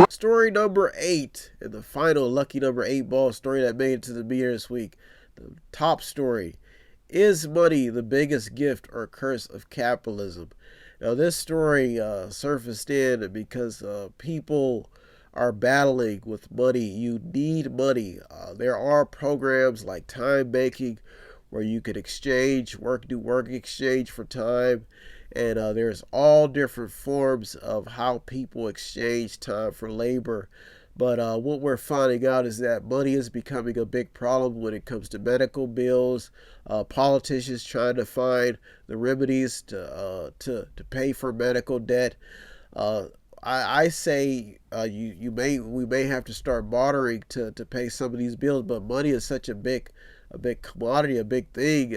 Story number 8, and the final lucky number 8 ball story that made it to the media this week. The top story: is money the biggest gift or curse of capitalism? Now, this story surfaced in because people are battling with money. You need money. There are programs like time banking where you can do work exchange for time. And there's all different forms of how people exchange time for labor. But what we're finding out is that money is becoming a big problem when it comes to medical bills. Politicians trying to find the remedies to pay for medical debt. Uh, I say we may have to start bartering to pay some of these bills, but money is such a big commodity, a big thing.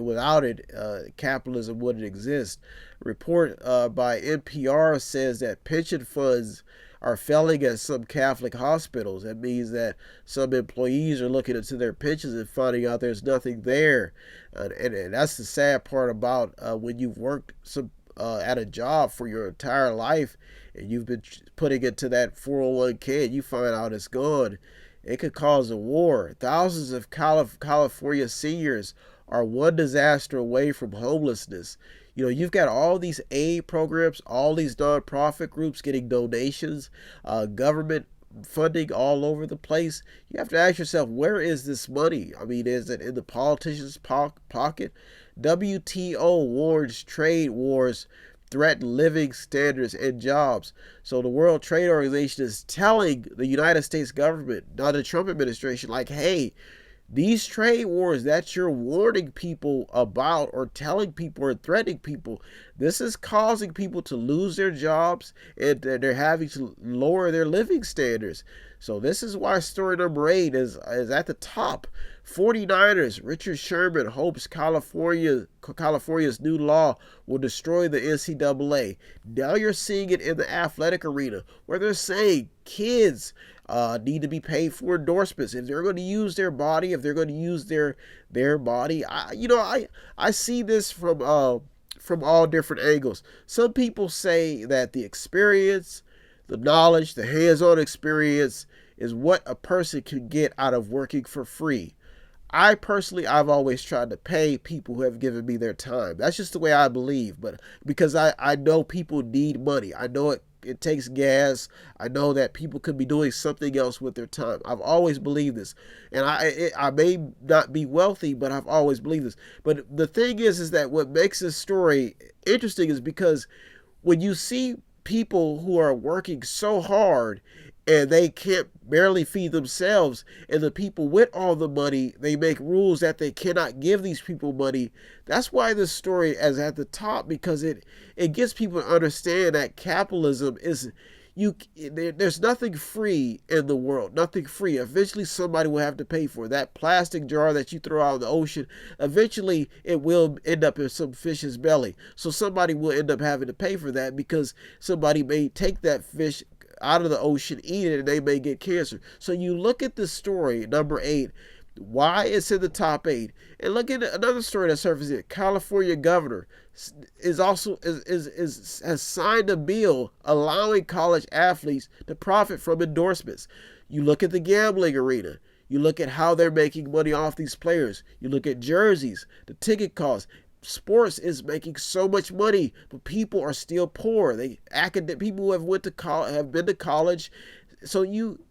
Without it, capitalism wouldn't exist. A report by NPR says that pension funds are failing at some Catholic hospitals. That means that some employees are looking into their pensions and finding out there's nothing there. And that's the sad part about when you've worked at a job for your entire life and you've been putting it to that 401k and you find out it's gone. It could cause a war. Thousands of California seniors are one disaster away from homelessness. You've got all these aid programs, all these nonprofit groups getting donations, government funding all over the place. You have to ask yourself, where is this money? I mean, is it in the politician's pocket? WTO warns trade wars threaten living standards and jobs. So the World Trade Organization is telling the United States government, not the Trump administration, like, hey, these trade wars that you're warning people about or telling people or threatening people, this is causing people to lose their jobs and they're having to lower their living standards. So this is why story number 8 is at the top. 49ers Richard Sherman hopes California's new law will destroy the NCAA. Now you're seeing it in the athletic arena where they're saying kids need to be paid for endorsements if they're going to use their body, if they're going to use their body. I see this from all different angles. Some people say that the experience, the knowledge, the hands-on experience is what a person can get out of working for free. I've always tried to pay people who have given me their time. That's just the way I believe. But because I know people need money. I know it takes gas. I know that people could be doing something else with their time. I've always believed this. And I may not be wealthy, but I've always believed this. But the thing is that what makes this story interesting is because when you see people who are working so hard and they can't barely feed themselves, and the people with all the money, they make rules that they cannot give these people money. That's why this story is at the top, because it gets people to understand that capitalism is there's nothing free in the world, nothing free. Eventually somebody will have to pay for it. That plastic jar that you throw out in the ocean, eventually it will end up in some fish's belly. So somebody will end up having to pay for that, because somebody may take that fish out of the ocean, eat it, and they may get cancer. So you look at this story, number 8, why it's in the top 8, and look at another story that surfaces it. California governor has signed a bill allowing college athletes to profit from endorsements. You look at the gambling arena. You look at how they're making money off these players. You look at jerseys, the ticket costs. Sports is making so much money, but people are still poor. People who have been to college. So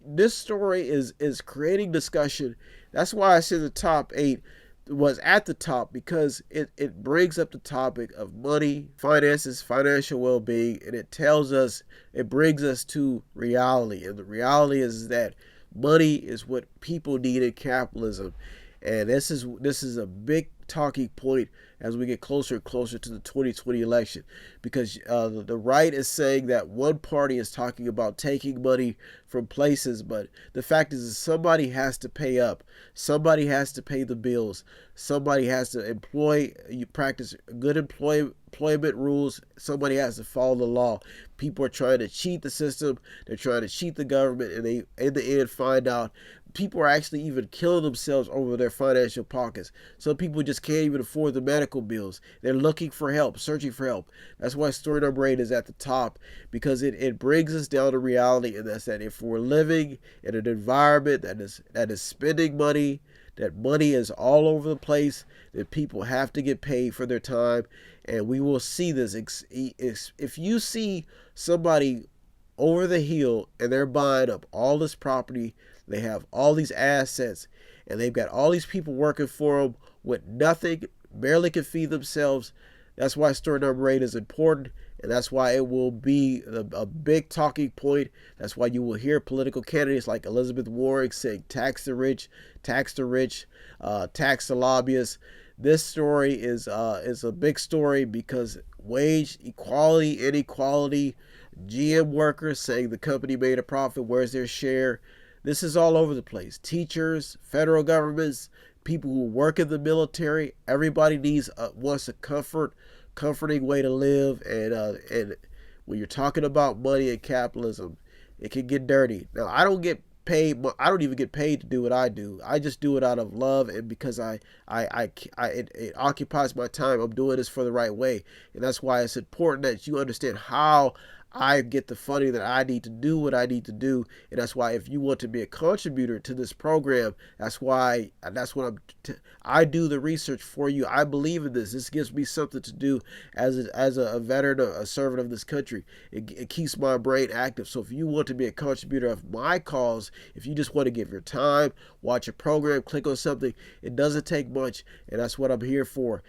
this story is creating discussion. That's why I said the top 8 was at the top, because it brings up the topic of money, finances, financial well-being, and it brings us to reality. And the reality is that money is what people need in capitalism. And this is a big talking point as we get closer and closer to the 2020 election, because the right is saying that one party is talking about taking money from places, but the fact is that somebody has to pay up. Somebody has to pay the bills. Somebody has to practice good employment rules. Somebody has to follow the law. People are trying to cheat the system. They're trying to cheat the government, and they, in the end, find out people are actually even killing themselves over their financial pockets. Some people just can't even afford the medical bills. They're looking for help, searching for help. That's why story number 8 is at the top, because it brings us down to reality, and that's that if we're living in an environment that is spending money, that money is all over the place, that people have to get paid for their time. And we will see this. If you see somebody over the hill and they're buying up all this property, they have all these assets, and they've got all these people working for them with nothing, barely can feed themselves. That's why story number 8 is important, and that's why it will be a big talking point. That's why you will hear political candidates like Elizabeth Warren saying tax the rich, tax the rich, tax the lobbyists. This story is a big story because wage equality, inequality, GM workers saying the company made a profit, where's their share? This is all over the place. Teachers, federal governments, people who work in the military, everybody wants a comforting way to live. And when you're talking about money and capitalism, it can get dirty. Now, I don't even get paid to do what I do. I just do it out of love, and because it occupies my time. I'm doing this for the right way, and that's why it's important that you understand how I get the funding that I need to do what I need to do. And that's why if you want to be a contributor to this program, that's what I do the research for you. I believe in this. This gives me something to do as a veteran, a servant of this country. It keeps my brain active. So if you want to be a contributor of my cause, if you just want to give your time, watch a program, click on something, it doesn't take much. And that's what I'm here for.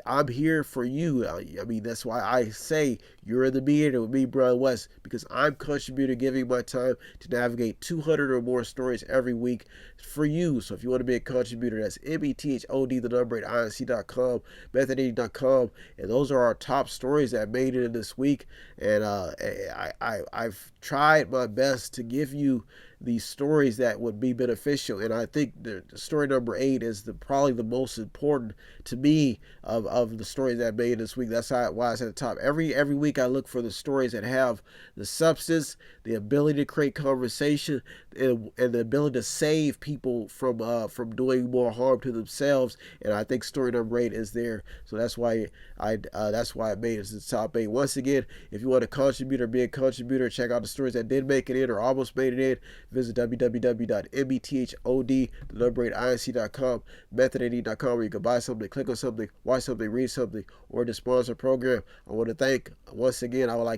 I'm here for you. I mean, that's why I say you're in the Mediator with me, Brian West, because I'm contributing, giving my time to navigate 200 or more stories every week for you. So if you want to be a contributor, that's METHOD, the number at INC.com, method80.com, and those are our top stories that made it in this week. And I've tried my best to give you these stories that would be beneficial, and I think the story number 8 is probably the most important to me of the stories that I made this week. That's why it's at the top. Every week I look for the stories that have the substance, the ability to create conversation, and the ability to save people from doing more harm to themselves. And I think story number 8 is there. So that's why I made it to the top 8. Once again, if you want to contribute or be a contributor, check out the stories that did make it in or almost made it in. Visit www.method8inc.com, method80.com, where you can buy something, click on something, watch something, read something, or to sponsor a program. I would like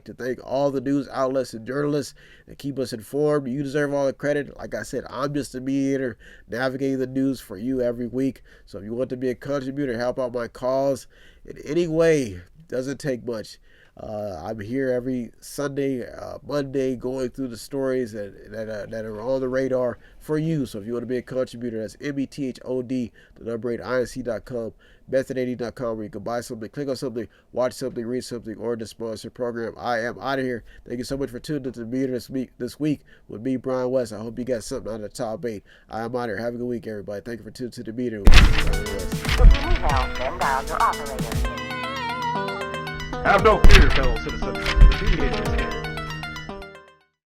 to thank all the news outlets and journalists that keep us informed. You deserve all the credit. Like I said, I'm just a mediator navigating the news for you every week. So if you want to be a contributor, help out my cause in any way, doesn't take much. I'm here every Sunday, Monday, going through the stories that are on the radar for you. So if you want to be a contributor, that's METHOD, the number 8, INC.com, method80.com, where you can buy something, click on something, watch something, read something, or to sponsor a program. I am out of here. Thank you so much for tuning into the Mediator this week with me, Brian West. I hope you got something out of the top 8. I am out of here. Have a good week, everybody. Thank you for tuning to the Mediator with me, Brian West. If you need help, then dial your operator. Have no fear, fellow citizens. The Mediator is here.